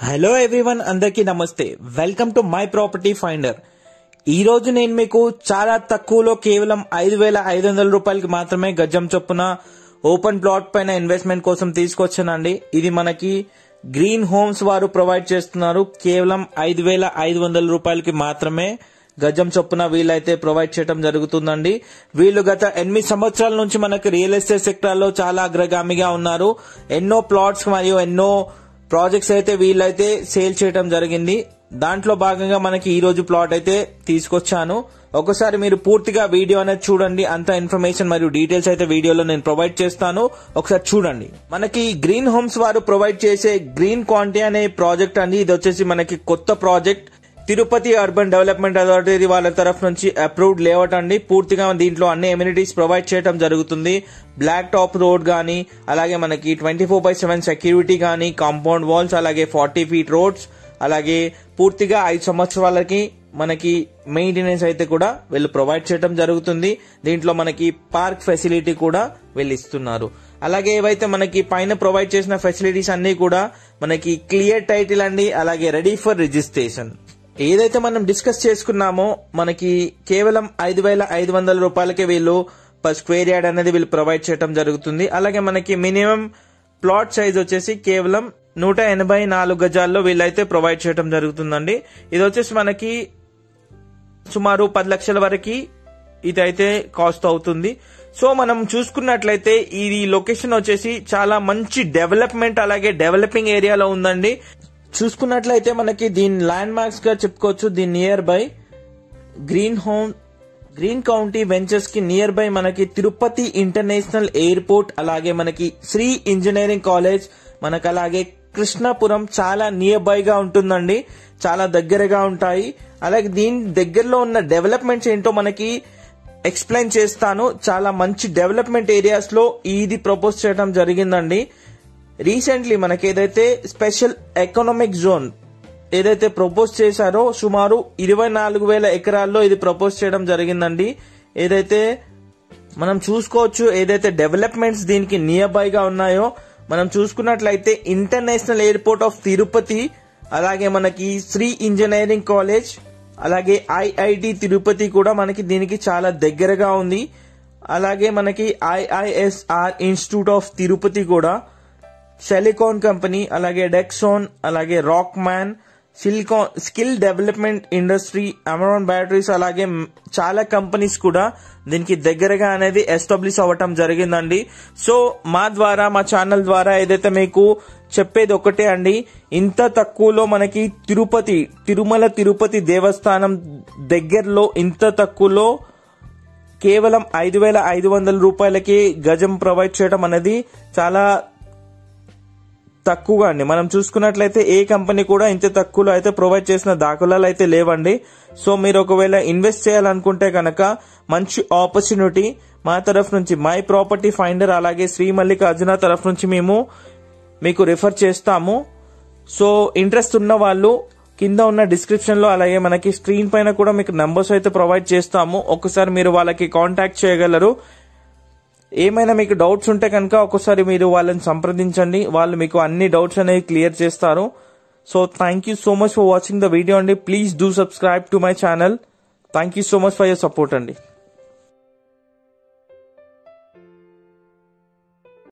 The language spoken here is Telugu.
హలో ఎవ్రీవన్, అందరికీ నమస్తే. Welcome to my property finder. ఈ రోజు నేను మీకు చాలా తక్కువలో కేవలం 5,500 రూపాయలకి మాత్రమే గజం చొప్పున ఓపెన్ ప్లాట్ పైన ఇన్వెస్ట్మెంట్ కోసం తీసుకొచ్చానండి. ఇది మనకి గ్రీన్ హోమ్స్ వారు ప్రొవైడ్ చేస్తున్నారు. కేవలం 5,500 రూపాయలకి మాత్రమే గజం చొప్పున వీళ్ళైతే ప్రొవైడ్ చేయడం జరుగుతుందండి. వీళ్ళు గత 8 సంవత్సరాల నుంచి మనకి రియల్ ఎస్టేట్ సెక్టర్ లో చాలా అగ్రగామిగా ఉన్నారు. ఎన్నో ప్లాట్స్ మరియు ఎన్నో ప్రాజెక్ట్స్ అయితే వీళ్ళైతే సేల్ చేయడం జరిగింది. దాంట్లో భాగంగా మనకి ఈ రోజు ప్లాట్ అయితే తీసుకొచ్చాను. ఒకసారి మీరు పూర్తిగా వీడియో అనేది చూడండి. అంత ఇన్ఫర్మేషన్ మరియు డీటెయిల్స్ అయితే వీడియోలో నేను ప్రొవైడ్ చేస్తాను. ఒకసారి చూడండి. మనకి గ్రీన్ హోమ్స్ వారు ప్రొవైడ్ చేసే గ్రీన్ క్వాంటీ అనే ప్రాజెక్ట్ అండి. ఇది వచ్చేసి మనకి కొత్త project. Tirupati urban development authority వాళ్ళ తరఫు నుంచి అప్రూవ్డ్ లేఅవుట్ అండి. పూర్తిగా దీంట్లో అన్ని ఎమ్యూనిటీస్ ప్రొవైడ్ చేయడం జరుగుతుంది. బ్లాక్ టాప్ రోడ్ గానీ, అలాగే మనకి 24/7 సెక్యూరిటీ గానీ, కాంపౌండ్ వాల్స్, అలాగే 40 ఫీట్ రోడ్స్, అలాగే పూర్తిగా 5 సంవత్సరాలకి మనకి మెయింటెనెన్స్ అయితే కూడా వీళ్ళు ప్రొవైడ్ చేయడం జరుగుతుంది. దీంట్లో మనకి పార్క్ ఫెసిలిటీ కూడా వీళ్ళు ఇస్తున్నారు. అలాగే ఏవైతే మనకి పైన ప్రొవైడ్ చేసిన ఫెసిలిటీస్ అన్ని కూడా మనకి క్లియర్ టైటిల్ అండి, అలాగే రెడీ ఫర్ రిజిస్ట్రేషన్. ఏదైతే మనం డిస్కస్ చేసుకున్నామో మనకి కేవలం 5,500 రూపాయలకే వీళ్ళు పర్ స్క్వేర్ యార్డ్ అనేది వీళ్ళు ప్రొవైడ్ చేయడం జరుగుతుంది. అలాగే మనకి మినిమం ప్లాట్ సైజ్ వచ్చేసి కేవలం 184 గజాల్లో వీళ్ళైతే ప్రొవైడ్ చేయడం జరుగుతుందండి. ఇది వచ్చేసి మనకి సుమారు 10 లక్షల వరకు ఇదైతే కాస్ట్ అవుతుంది. సో మనం చూసుకున్నట్లయితే ఈ లొకేషన్ వచ్చేసి చాలా మంచి డెవలప్మెంట్ అలాగే డెవలపింగ్ ఏరియాలో ఉందండి. చూసుకున్నట్లయితే మనకి దీని ల్యాండ్ మార్క్స్ గా చెప్పుకోవచ్చు. దీని near by green county ventures కి నియర్ బై మనకి తిరుపతి ఇంటర్నేషనల్ ఎయిర్పోర్ట్, అలాగే మనకి శ్రీ ఇంజనీరింగ్ కాలేజ్, మనకు అలాగే కృష్ణాపురం చాలా నియర్ బై గా ఉంటుందండి. చాలా దగ్గరగా ఉంటాయి. అలాగే దీని దగ్గరలో ఉన్న డెవలప్మెంట్స్ ఏంటో మనకి ఎక్స్ప్లెయిన్ చేస్తాను. చాలా మంచి డెవలప్మెంట్ ఏరియాస్ లో ఇది ప్రపోజ్ చేయడం జరిగిందండి. రీసెంట్లీ మనకి ఏదైతే స్పెషల్ ఎకనామిక్ జోన్ ఏదైతే ప్రపోజ్ చేశారో సుమారు 24,000 ఎకరాల్లో ఇది ప్రపోజ్ చేయడం జరిగిందండి. ఏదైతే మనం చూసుకోవచ్చు, ఏదైతే డెవలప్మెంట్స్ దీనికి నియర్ బై గా ఉన్నాయో మనం చూసుకున్నట్లయితే ఇంటర్నేషనల్ ఎయిర్పోర్ట్ ఆఫ్ తిరుపతి, అలాగే మనకి శ్రీ ఇంజనీరింగ్ కాలేజ్, అలాగే ఐఐటి తిరుపతి కూడా మనకి దీనికి చాలా దగ్గరగా ఉంది. అలాగే మనకి IISR ఇన్స్టిట్యూట్ ఆఫ్ తిరుపతి కూడా, సెలికాన్ కంపెనీ, అలాగే డెక్సోన్, అలాగే rock man, skill development industry, Amaron batteries, అలాగే చాలా కంపెనీస్ కూడా దీనికి దగ్గరగా అనేది ఎస్టాబ్లిష్ అవ్వటం జరిగిందండి. సో మా ఛానల్ ద్వారా ఏదైతే మీకు చెప్పేది ఒకటే అండి, ఇంత తక్కువలో మనకి తిరుమల తిరుపతి దేవస్థానం దగ్గరలో ఇంత తక్కువలో కేవలం 5,500 రూపాయలకి గజం ప్రొవైడ్ చేయడం అనేది చాలా తక్కువగా అండి. మనం చూసుకున్నట్లయితే ఏ కంపెనీ కూడా ఇంత తక్కువలో అయితే ప్రొవైడ్ చేసిన దాఖలాలు అయితే లేవండి. సో మీరు ఒకవేళ ఇన్వెస్ట్ చేయాలనుకుంటే కనుక మంచి ఆపర్చునిటీ మా తరఫు నుంచి మై ప్రాపర్టీ ఫైండర్, అలాగే శ్రీ మల్లికార్జున తరఫు నుంచి మేము మీకు రిఫర్ చేస్తాము. సో ఇంట్రెస్ట్ ఉన్న వాళ్ళు కింద ఉన్న డిస్క్రిప్షన్ లో, అలాగే మనకి స్క్రీన్ పైన కూడా మీకు నంబర్స్ అయితే ప్రొవైడ్ చేస్తాము. ఒకసారి మీరు వాళ్ళకి కాంటాక్ట్ చేయగలరు. ఏమైనా మీకు డౌట్స్ ఉంటే కనుక ఒకసారి మీరు వాళ్ళని సంప్రదించండి. వాళ్ళు మీకు అన్ని డౌట్స్ అనేవి క్లియర్ చేస్తారు. So thank you so much for watching the video అండి. Please do subscribe to my channel. Thank you so much for your support అండి.